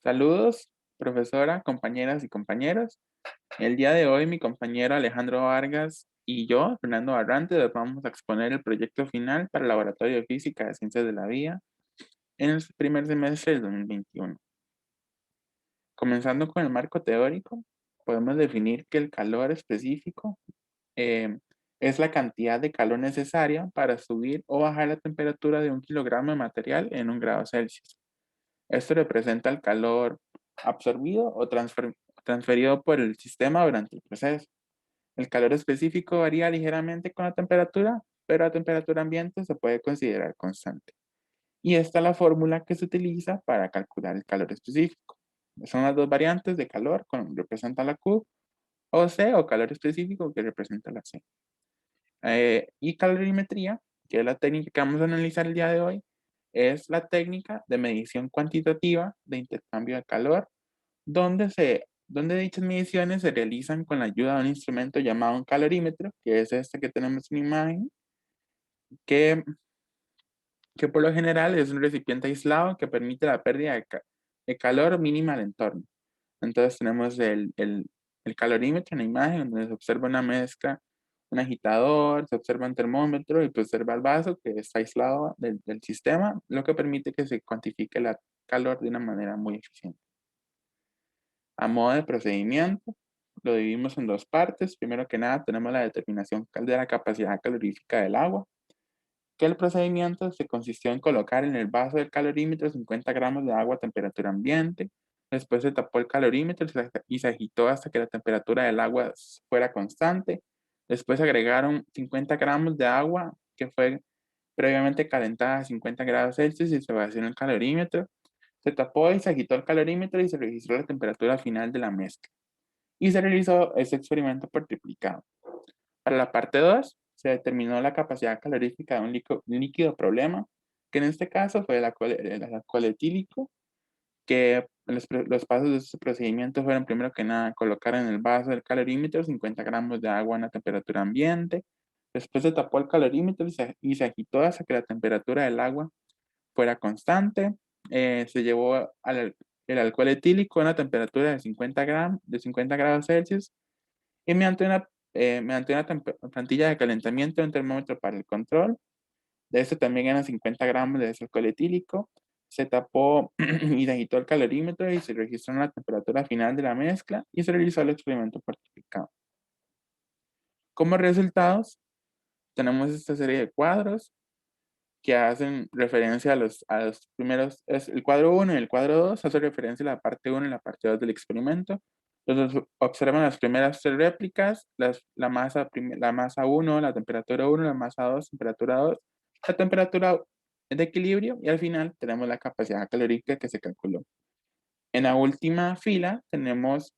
Saludos, profesora, compañeras y compañeros. El día de hoy mi compañero Alejandro Vargas y yo, Fernando Barrante, les vamos a exponer el proyecto final para el Laboratorio de Física de Ciencias de la Vida en el primer semestre del 2021. Comenzando con el marco teórico, podemos definir que el calor específico eh, es la cantidad de calor necesaria para subir o bajar la temperatura de un kilogramo de material en 1 grado Celsius. Esto representa el calor absorbido o transferido por el sistema durante el proceso. El calor específico varía ligeramente con la temperatura, pero a temperatura ambiente se puede considerar constante. Y esta es la fórmula que se utiliza para calcular el calor específico. Son las dos variantes de calor, con representa la Q, o C, o calor específico, que representa la C. Y calorimetría, que es la técnica que vamos a analizar el día de hoy, es la técnica de medición cuantitativa de intercambio de calor, donde dichas mediciones se realizan con la ayuda de un instrumento llamado un calorímetro, que es este que tenemos en imagen, que, que por lo general es un recipiente aislado que permite la pérdida de calor mínima al entorno. Entonces tenemos el calorímetro en la imagen, donde se observa una mezcla, un agitador, se observa un termómetro y se observa el vaso que está aislado del sistema, lo que permite que se cuantifique el calor de una manera muy eficiente. A modo de procedimiento, lo dividimos en dos partes. Primero que nada, tenemos la determinación de la capacidad calorífica del agua, que el procedimiento se consistió en colocar en el vaso del calorímetro 50 gramos de agua a temperatura ambiente. Después se tapó el calorímetro y se agitó hasta que la temperatura del agua fuera constante. Después se agregaron 50 gramos de agua que fue previamente calentada a 50 grados Celsius y se vació en el calorímetro. Se tapó y se agitó el calorímetro y se registró la temperatura final de la mezcla. Y se realizó este experimento por triplicado. Para la parte 2 se determinó la capacidad calorífica de un líquido problema, que en este caso fue el alcohol etílico, que los pasos de este procedimiento fueron primero que nada colocar en el vaso del calorímetro 50 gramos de agua a una temperatura ambiente. Después se tapó el calorímetro y se agitó hasta que la temperatura del agua fuera constante. Se llevó el alcohol etílico a una temperatura de 50 grados Celsius y mediante una plantilla de calentamiento de un termómetro para el control. De esto también eran 50 gramos de ese alcohol etílico. Se tapó y se agitó el calorímetro y se registró la temperatura final de la mezcla y se realizó el experimento cuantificado. Como resultados, tenemos esta serie de cuadros que hacen referencia a los primeros, es el cuadro 1 y el cuadro 2 hace referencia a la parte 1 y la parte 2 del experimento. Entonces observan las primeras tres réplicas, la masa 1, la temperatura 1, la masa 2, temperatura 2, la temperatura de equilibrio y al final tenemos la capacidad calórica que se calculó. En la última fila tenemos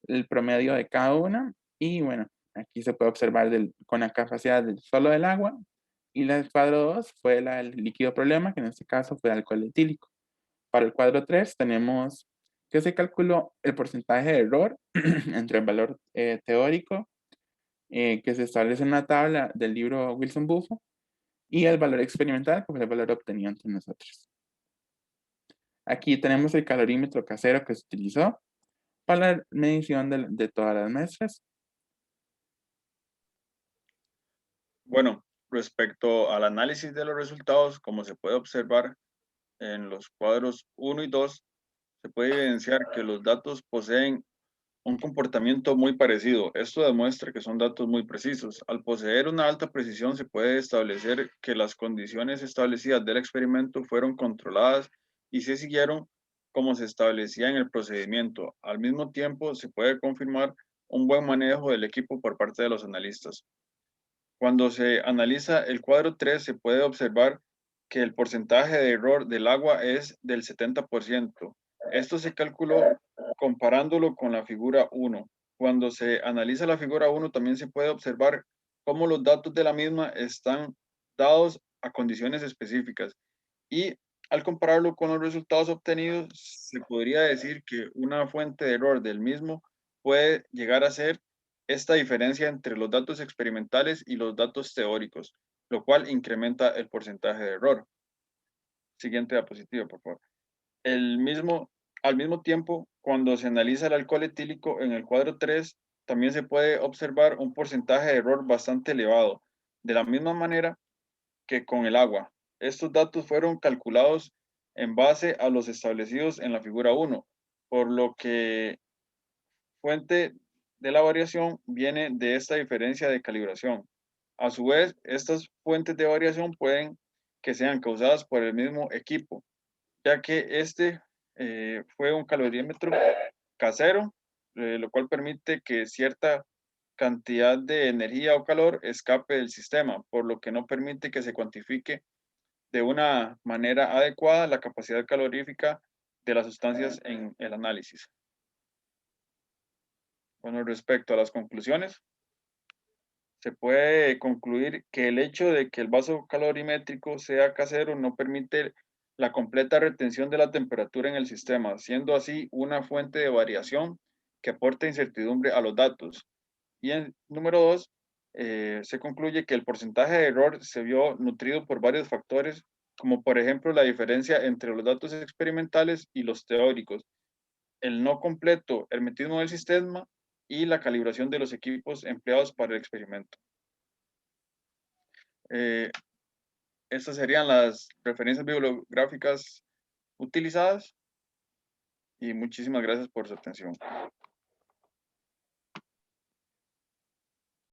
el promedio de cada una y bueno, aquí se puede observar con la capacidad solo del agua y el cuadro 2 fue la del líquido problema, que en este caso fue alcohol etílico. Para el cuadro 3 tenemos que se calculó el porcentaje de error entre el valor teórico que se establece en una tabla del libro Wilson-Buffo y el valor experimental, que fue el valor obtenido entre nosotros. Aquí tenemos el calorímetro casero que se utilizó para la medición de todas las muestras. Bueno, respecto al análisis de los resultados, como se puede observar en los cuadros 1 y 2, se puede evidenciar que los datos poseen un comportamiento muy parecido. Esto demuestra que son datos muy precisos. Al poseer una alta precisión, se puede establecer que las condiciones establecidas del experimento fueron controladas y se siguieron como se establecía en el procedimiento. Al mismo tiempo, se puede confirmar un buen manejo del equipo por parte de los analistas. Cuando se analiza el cuadro 3, se puede observar que el porcentaje de error del agua es del 70%. Esto se calculó comparándolo con la figura 1. Cuando se analiza la figura 1, también se puede observar cómo los datos de la misma están dados a condiciones específicas. Y al compararlo con los resultados obtenidos, se podría decir que una fuente de error del mismo puede llegar a ser esta diferencia entre los datos experimentales y los datos teóricos, lo cual incrementa el porcentaje de error. Siguiente diapositiva, por favor. El mismo Al mismo tiempo, cuando se analiza el alcohol etílico en el cuadro 3, también se puede observar un porcentaje de error bastante elevado, de la misma manera que con el agua. Estos datos fueron calculados en base a los establecidos en la figura 1, por lo que fuente de la variación viene de esta diferencia de calibración. A su vez, estas fuentes de variación pueden que sean causadas por el mismo equipo, ya que este fue un calorímetro casero, lo cual permite que cierta cantidad de energía o calor escape del sistema, por lo que no permite que se cuantifique de una manera adecuada la capacidad calorífica de las sustancias en el análisis. Bueno, respecto a las conclusiones, se puede concluir que el hecho de que el vaso calorimétrico sea casero no permite la completa retención de la temperatura en el sistema, siendo así una fuente de variación que aporta incertidumbre a los datos. Y en número dos, se concluye que el porcentaje de error se vio nutrido por varios factores, como por ejemplo la diferencia entre los datos experimentales y los teóricos, el no completo hermetismo del sistema y la calibración de los equipos empleados para el experimento. Eh, Estas serían las referencias bibliográficas utilizadas y muchísimas gracias por su atención.